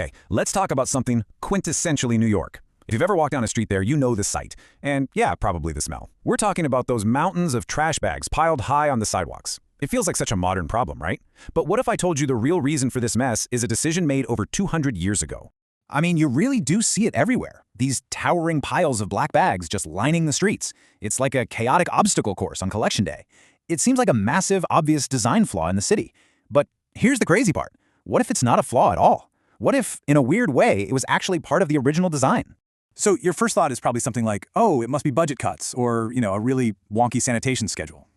Okay, let's talk about something quintessentially New York. If you've ever walked down a street there, you know the sight. And yeah, probably the smell. We're talking about those mountains of trash bags piled high on the sidewalks. It feels like such a modern problem, right? But what if I told you the real reason for this mess is a decision made over 200 years ago? I mean, you really do see it everywhere. These towering piles of black bags just lining the streets. It's like a chaotic obstacle course on Collection Day. It seems like a massive, obvious design flaw in the city. But here's the crazy part. What if it's not a flaw at all? What if, in a weird way, it was actually part of the original design? So your first thought is probably something like, oh, it must be budget cuts or, a really wonky sanitation schedule.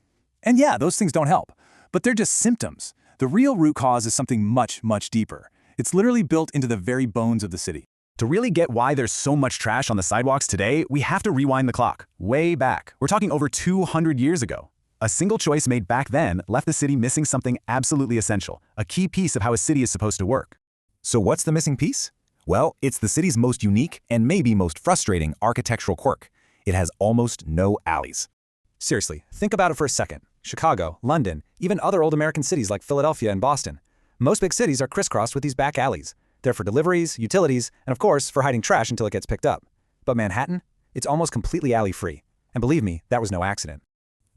And yeah, those things don't help. But they're just symptoms. The real root cause is something much, much deeper. It's literally built into the very bones of the city. To really get why there's so much trash on the sidewalks today, we have to rewind the clock, way back. We're talking over 200 years ago. A single choice made back then left the city missing something absolutely essential, a key piece of how a city is supposed to work. So what's the missing piece? Well, it's the city's most unique and maybe most frustrating architectural quirk. It has almost no alleys. Seriously, think about it for a second. Chicago, London, even other old American cities like Philadelphia and Boston. Most big cities are crisscrossed with these back alleys. They're for deliveries, utilities, and of course, for hiding trash until it gets picked up. But Manhattan? It's almost completely alley-free. And believe me, that was no accident.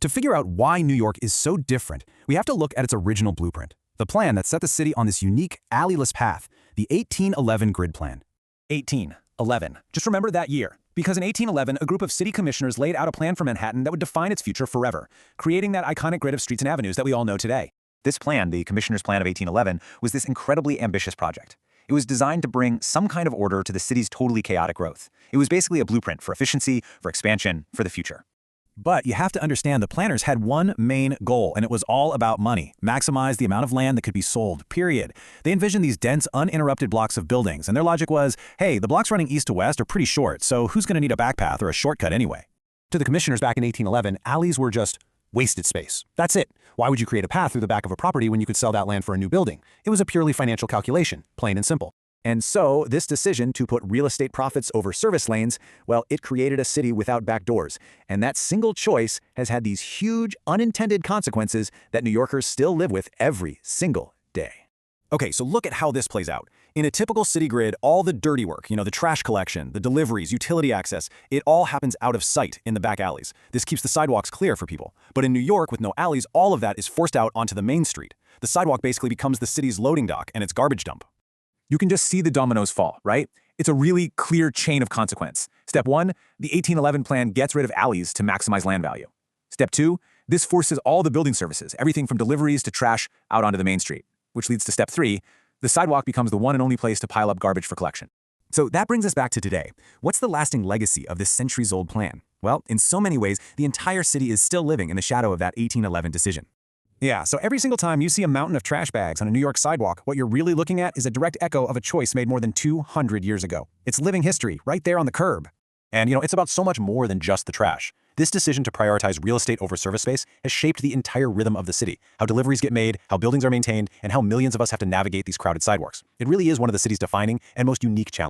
To figure out why New York is so different, we have to look at its original blueprint, the plan that set the city on this unique, alleyless path, the 1811 Grid Plan. 1811. Just remember that year. Because in 1811, a group of city commissioners laid out a plan for Manhattan that would define its future forever, creating that iconic grid of streets and avenues that we all know today. This plan, the Commissioner's Plan of 1811, was this incredibly ambitious project. It was designed to bring some kind of order to the city's totally chaotic growth. It was basically a blueprint for efficiency, for expansion, for the future. But you have to understand the planners had one main goal, and it was all about money. Maximize the amount of land that could be sold, period. They envisioned these dense, uninterrupted blocks of buildings, and their logic was, hey, the blocks running east to west are pretty short, so who's going to need a back path or a shortcut anyway? To the commissioners back in 1811, alleys were just wasted space. That's it. Why would you create a path through the back of a property when you could sell that land for a new building? It was a purely financial calculation, plain and simple. And so, this decision to put real estate profits over service lanes, well, it created a city without back doors. And that single choice has had these huge, unintended consequences that New Yorkers still live with every single day. Okay, so look at how this plays out. In a typical city grid, all the dirty work, the trash collection, the deliveries, utility access, it all happens out of sight in the back alleys. This keeps the sidewalks clear for people. But in New York, with no alleys, all of that is forced out onto the main street. The sidewalk basically becomes the city's loading dock and its garbage dump. You can just see the dominoes fall, right? It's a really clear chain of consequence. Step 1, the 1811 plan gets rid of alleys to maximize land value. Step 2, this forces all the building services, everything from deliveries to trash, out onto the main street. Which leads to step 3, the sidewalk becomes the one and only place to pile up garbage for collection. So that brings us back to today. What's the lasting legacy of this centuries-old plan? Well, in so many ways, the entire city is still living in the shadow of that 1811 decision. Yeah, so every single time you see a mountain of trash bags on a New York sidewalk, what you're really looking at is a direct echo of a choice made more than 200 years ago. It's living history, right there on the curb. And it's about so much more than just the trash. This decision to prioritize real estate over service space has shaped the entire rhythm of the city, how deliveries get made, how buildings are maintained, and how millions of us have to navigate these crowded sidewalks. It really is one of the city's defining and most unique challenges.